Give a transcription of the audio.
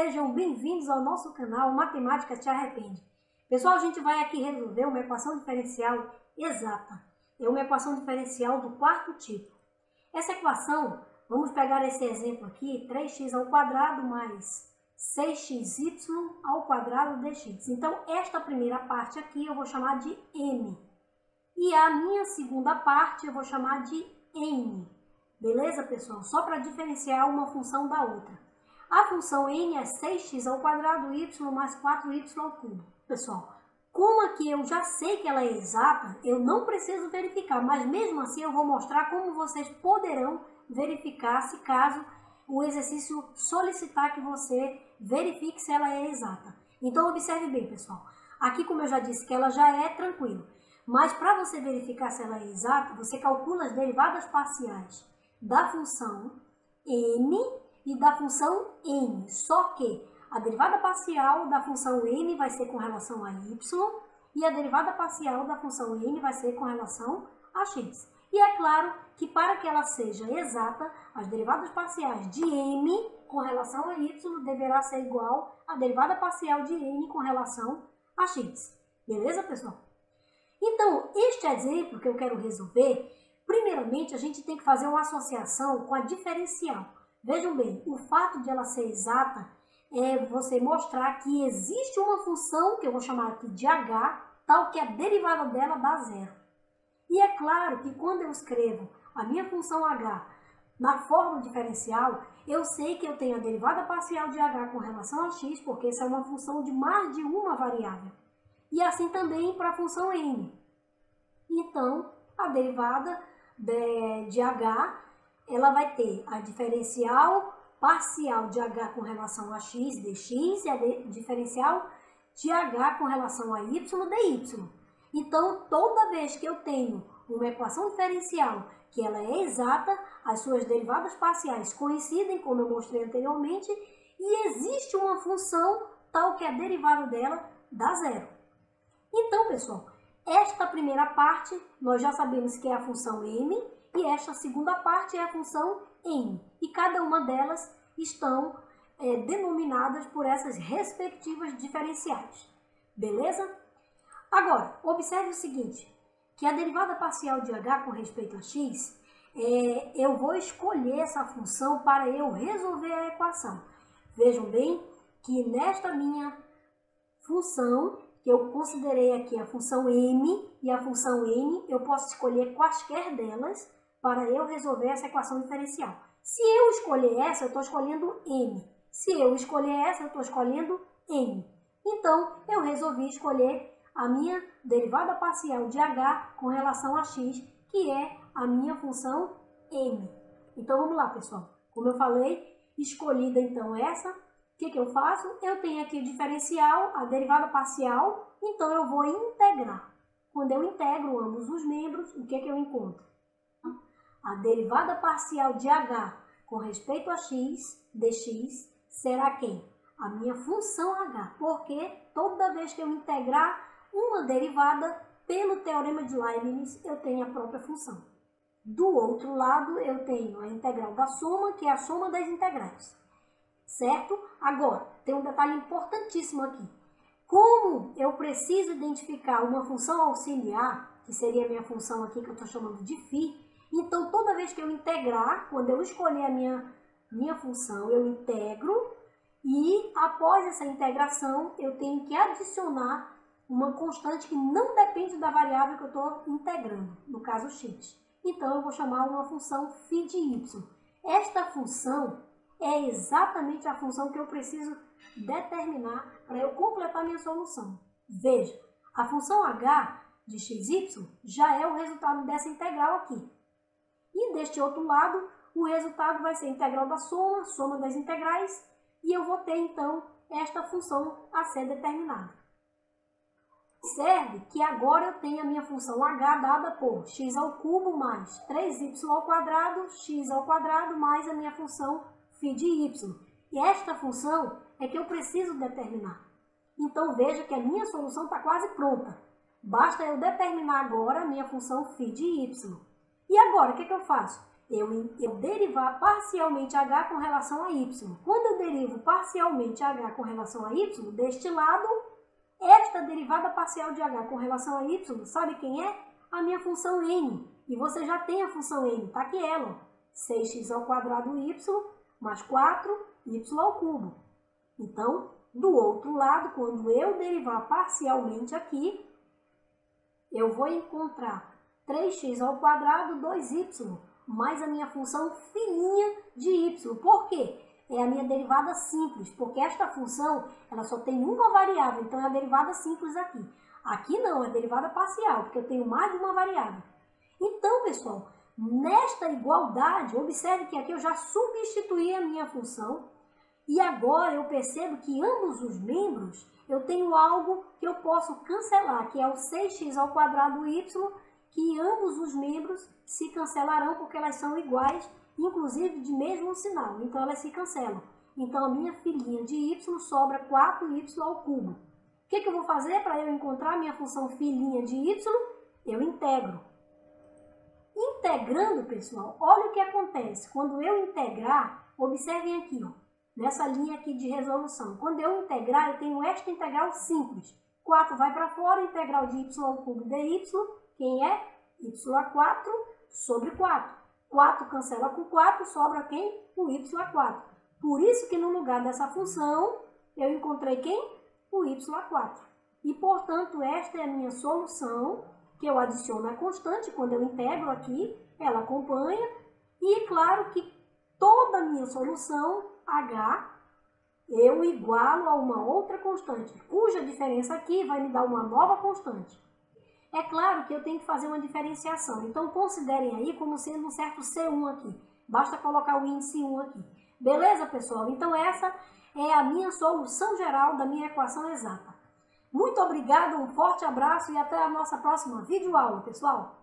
Sejam bem-vindos ao nosso canal Matemática Te Arrepende. Pessoal, a gente vai aqui resolver uma equação diferencial exata. É uma equação diferencial do quarto tipo. Essa equação, vamos pegar esse exemplo aqui, 3x ao quadrado mais 6xy ao quadrado dx. Então, esta primeira parte aqui eu vou chamar de m. E a minha segunda parte eu vou chamar de n. Beleza, pessoal? Só para diferenciar uma função da outra. A função n é 6x ao quadrado y mais 4y ao cubo. Pessoal, como aqui eu já sei que ela é exata, eu não preciso verificar, mas mesmo assim eu vou mostrar como vocês poderão verificar se caso o exercício solicitar que você verifique se ela é exata. Então observe bem, pessoal. Aqui, como eu já disse, que ela já é tranquilo. Mas para você verificar se ela é exata, você calcula as derivadas parciais da função n e da função n. Só que a derivada parcial da função n vai ser com relação a y e a derivada parcial da função n vai ser com relação a x. E é claro que para que ela seja exata, as derivadas parciais de m com relação a y deverá ser igual à derivada parcial de n com relação a x. Beleza, pessoal? Então, este exemplo que eu quero resolver, primeiramente a gente tem que fazer uma associação com a diferencial. Vejam bem, o fato de ela ser exata é você mostrar que existe uma função, que eu vou chamar aqui de h, tal que a derivada dela dá zero. E é claro que quando eu escrevo a minha função h na forma diferencial, eu sei que eu tenho a derivada parcial de h com relação a x, porque essa é uma função de mais de uma variável. E assim também para a função n. Então, a derivada de h, ela vai ter a diferencial parcial de h com relação a x dx e a diferencial de h com relação a y dy. Então, toda vez que eu tenho uma equação diferencial que ela é exata, as suas derivadas parciais coincidem, como eu mostrei anteriormente, e existe uma função tal que a derivada dela dá zero. Então, pessoal, esta primeira parte nós já sabemos que é a função m e esta segunda parte é a função n. E cada uma delas estão denominadas por essas respectivas diferenciais. Beleza? Agora, observe o seguinte, que a derivada parcial de h com respeito a x, eu vou escolher essa função para eu resolver a equação. Vejam bem que nesta minha função, que eu considerei aqui a função m e a função n, eu posso escolher quaisquer delas para eu resolver essa equação diferencial. Se eu escolher essa, eu estou escolhendo m. Se eu escolher essa, eu estou escolhendo n. Então, eu resolvi escolher a minha derivada parcial de h com relação a x, que é a minha função m. Então, vamos lá, pessoal. Como eu falei, escolhida então essa, o que eu faço? Eu tenho aqui o diferencial, a derivada parcial, então eu vou integrar. Quando eu integro ambos os membros, o que eu encontro? A derivada parcial de h com respeito a x dx será quem? A minha função h, porque toda vez que eu integrar uma derivada, pelo teorema de Leibniz, eu tenho a própria função. Do outro lado, eu tenho a integral da soma, que é a soma das integrais. Certo? Agora, tem um detalhe importantíssimo aqui. Como eu preciso identificar uma função auxiliar, que seria a minha função aqui que eu estou chamando de φ, então toda vez que eu integrar, quando eu escolher a minha função, eu integro e após essa integração eu tenho que adicionar uma constante que não depende da variável que eu estou integrando, no caso x. Então eu vou chamar uma função φ de y. Esta função é exatamente a função que eu preciso determinar para eu completar minha solução. Veja, a função h de xy já é o resultado dessa integral aqui. E deste outro lado, o resultado vai ser a integral da soma, soma das integrais, e eu vou ter então esta função a ser determinada. Observe que agora eu tenho a minha função h dada por x ao cubo mais 3y ao quadrado, x ao quadrado mais a minha função φ de y. E esta função é que eu preciso determinar. Então veja que a minha solução está quase pronta. Basta eu determinar agora a minha função φ de y. E agora, o que eu faço? eu derivar parcialmente h com relação a y. Quando eu derivo parcialmente h com relação a y, deste lado, esta derivada parcial de h com relação a y, sabe quem é? A minha função n. E você já tem a função n, tá aqui ela, ó, 6x ao quadrado y mais 4y ao cubo. Então, do outro lado, quando eu derivar parcialmente aqui, eu vou encontrar 3x ao quadrado 2y, mais a minha função filhinha de y. Por quê? É a minha derivada simples, porque esta função ela só tem uma variável, então é a derivada simples aqui. Aqui não, é a derivada parcial, porque eu tenho mais de uma variável. Então, pessoal, nesta igualdade, observe que aqui eu já substituí a minha função e agora eu percebo que ambos os membros eu tenho algo que eu posso cancelar, que é o 6x ao quadrado y, que ambos os membros se cancelarão porque elas são iguais, inclusive de mesmo sinal, então elas se cancelam. Então a minha filhinha de y sobra 4y ao cubo. O que eu vou fazer para eu encontrar a minha função filhinha de y? Eu integro. Integrando, pessoal, olha o que acontece. Quando eu integrar, observem aqui, ó, nessa linha aqui de resolução. Quando eu integrar, eu tenho esta integral simples. 4 vai para fora, integral de y ao cubo dy, quem é? Y a 4 sobre 4. 4 cancela com 4, sobra quem? O y a 4. Por isso que no lugar dessa função, eu encontrei quem? O y a 4. E, portanto, esta é a minha solução, que eu adiciono a constante, quando eu integro aqui, ela acompanha. E, claro, que toda a minha solução, h, eu igualo a uma outra constante, cuja diferença aqui vai me dar uma nova constante. É claro que eu tenho que fazer uma diferenciação, então considerem aí como sendo um certo C1 aqui. Basta colocar o índice 1 aqui. Beleza, pessoal? Então essa é a minha solução geral da minha equação exata. Muito obrigada, um forte abraço e até a nossa próxima videoaula, pessoal!